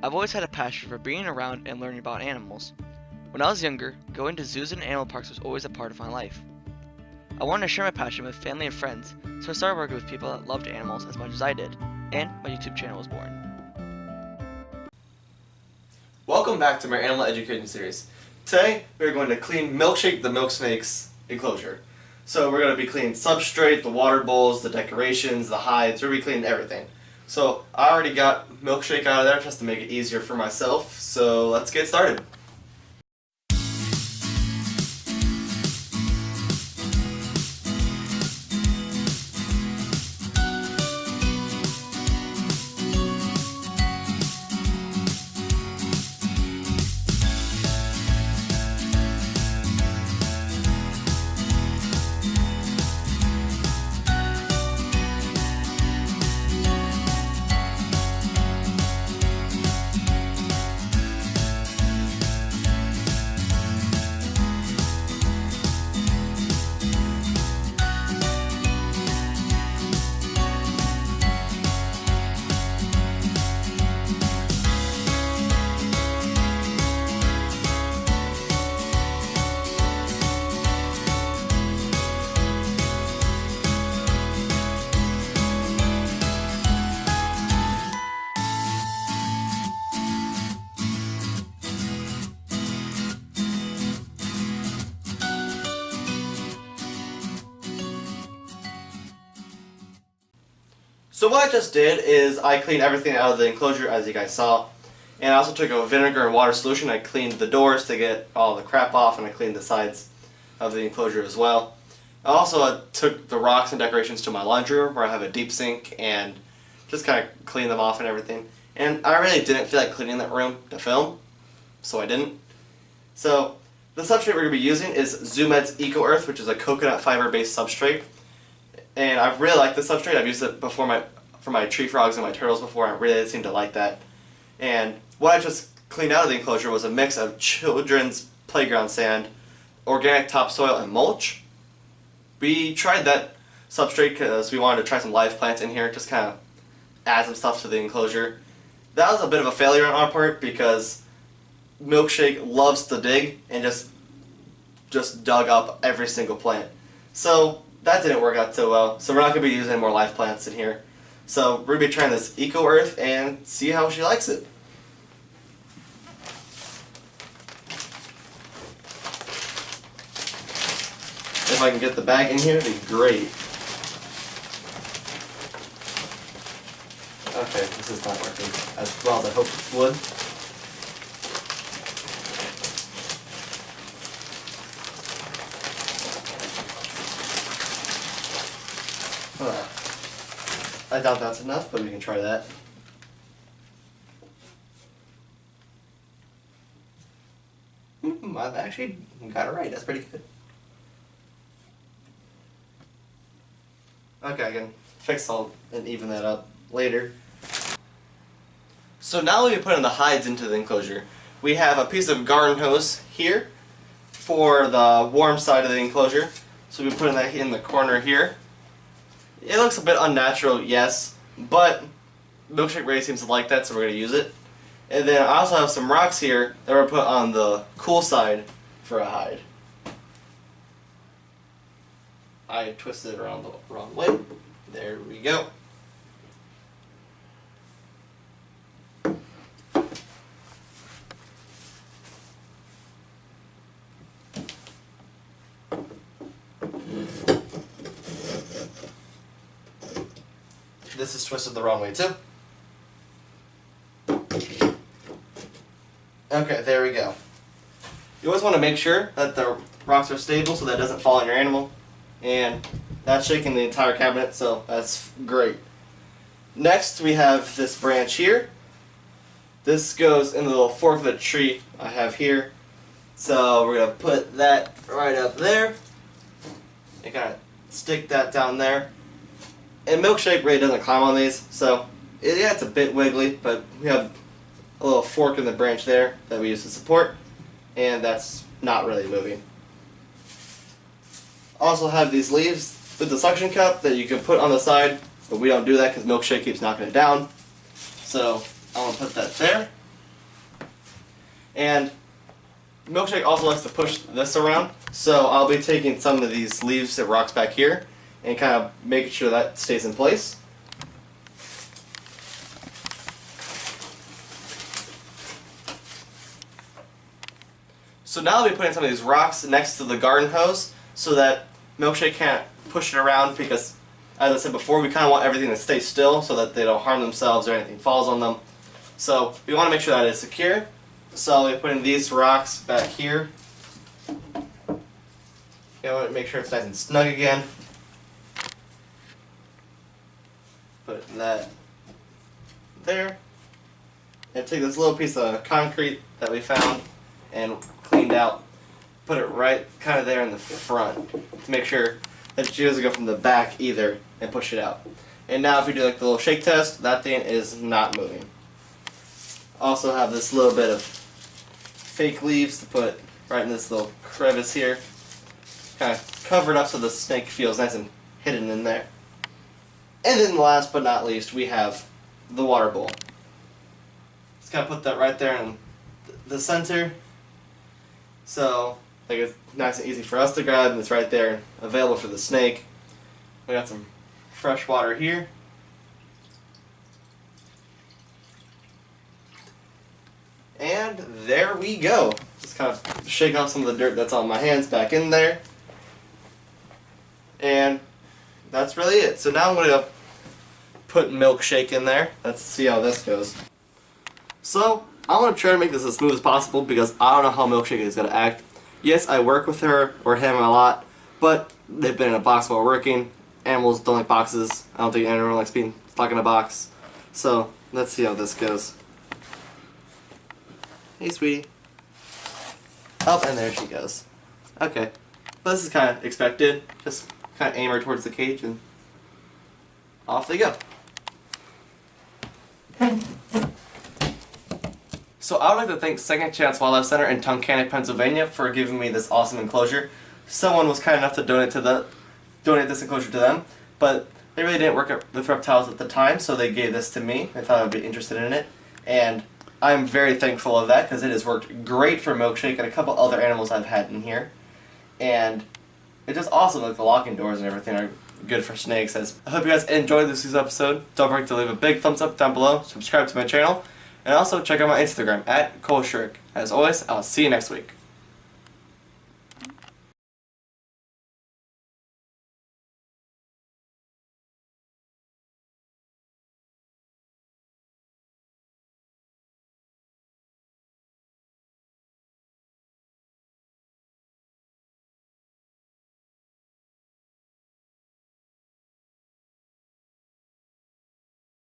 I've always had a passion for being around and learning about animals. When I was younger, going to zoos and animal parks was always a part of my life. I wanted to share my passion with family and friends, so I started working with people that loved animals as much as I did, and my YouTube channel was born. Welcome back to my animal education series. Today we're going to clean Milkshake the Milk Snake's enclosure. So we're going to be cleaning substrate, the water bowls, the decorations, the hides. We're going to be cleaning everything. So I already got Milkshake out of there just to make it easier for myself. So let's get started. So what I just did is I cleaned everything out of the enclosure, as you guys saw, and I also took a vinegar and water solution. I cleaned the doors to get all the crap off, and I cleaned the sides of the enclosure as well. I also took the rocks and decorations to my laundry room where I have a deep sink and just kind of cleaned them off and everything. And I really didn't feel like cleaning that room to film, so I didn't. So the substrate we're going to be using is ZooMed's Eco Earth, which is a coconut fiber based substrate. And I really like this substrate. I've used it before for my tree frogs and my turtles before. I really seem to like that. And what I just cleaned out of the enclosure was a mix of children's playground sand, organic topsoil, and mulch. We tried that substrate because we wanted to try some live plants in here, just kind of add some stuff to the enclosure. That was a bit of a failure on our part because Milkshake loves to dig and just dug up every single plant. So that didn't work out so well, so we're not going to be using more live plants in here. So we're going to be trying this Eco Earth and see how she likes it. If I can get the bag in here, it'd be great. Okay, this is not working as well as I hoped it would. I doubt that's enough, but we can try that. I've actually got it right. That's pretty good. Okay, I can fix all and even that up later. So now we put in the hides into the enclosure. We have a piece of garden hose here for the warm side of the enclosure. So we put that in the corner here. It looks a bit unnatural, yes, but Milkshake really seems to like that, so we're going to use it. And then I also have some rocks here that were put on the cool side for a hide. I twisted it around the wrong way. There we go. This is twisted the wrong way too. Okay, there we go. You always want to make sure that the rocks are stable so that it doesn't fall on your animal. And that's shaking the entire cabinet, so that's great. Next we have this branch here. This goes in the little fork of the tree I have here. So we're going to put that right up there. And kind of stick that down there. And Milkshake really doesn't climb on these, so yeah, it's a bit wiggly, but we have a little fork in the branch there that we use to support, and that's not really moving. Also have these leaves with the suction cup that you can put on the side, but we don't do that because Milkshake keeps knocking it down. So I'm going to put that there. And Milkshake also likes to push this around, so I'll be taking some of these leaves and rocks back here and kind of making sure that stays in place. So now I'll be putting some of these rocks next to the garden hose so that Milkshake can't push it around, because as I said before, we kind of want everything to stay still so that they don't harm themselves or anything falls on them. So we want to make sure that it's secure. So I'll be putting these rocks back here. You want to make sure it's nice and snug again. Put that there. And take this little piece of concrete that we found and cleaned out. Put it right kind of there in the front to make sure that she doesn't go from the back either and push it out. And now if we do like the little shake test, that thing is not moving. Also have this little bit of fake leaves to put right in this little crevice here. Kind of cover it up so the snake feels nice and hidden in there. And then last but not least, we have the water bowl. Just gotta put that right there in the center. So like it's nice and easy for us to grab, and it's right there available for the snake. We got some fresh water here. And there we go. Just kind of shake off some of the dirt that's on my hands back in there. And that's really it. So now I'm going to put Milkshake in there. Let's see how this goes. So I want to try to make this as smooth as possible because I don't know how Milkshake is going to act. Yes, I work with her or him a lot, but they've been in a box while working. Animals don't like boxes. I don't think anyone likes being stuck in a box. So let's see how this goes. Hey, sweetie. Oh, and there she goes. Okay. Well, this is kind of expected. Just kind of aim her towards the cage and off they go. So I would like to thank Second Chance Wildlife Center in Tunkhannock, Pennsylvania for giving me this awesome enclosure. Someone was kind enough to donate this enclosure to them, but they really didn't work with reptiles at the time, so they gave this to me. I thought I'd be interested in it, and I'm very thankful of that because it has worked great for Milkshake and a couple other animals I've had in here. And it's just awesome, like the locking doors and everything are good for snakes. I hope you guys enjoyed this week's episode. Don't forget to leave a big thumbs up down below, subscribe to my channel, and also check out my Instagram at Enclosure. As always, I'll see you next week.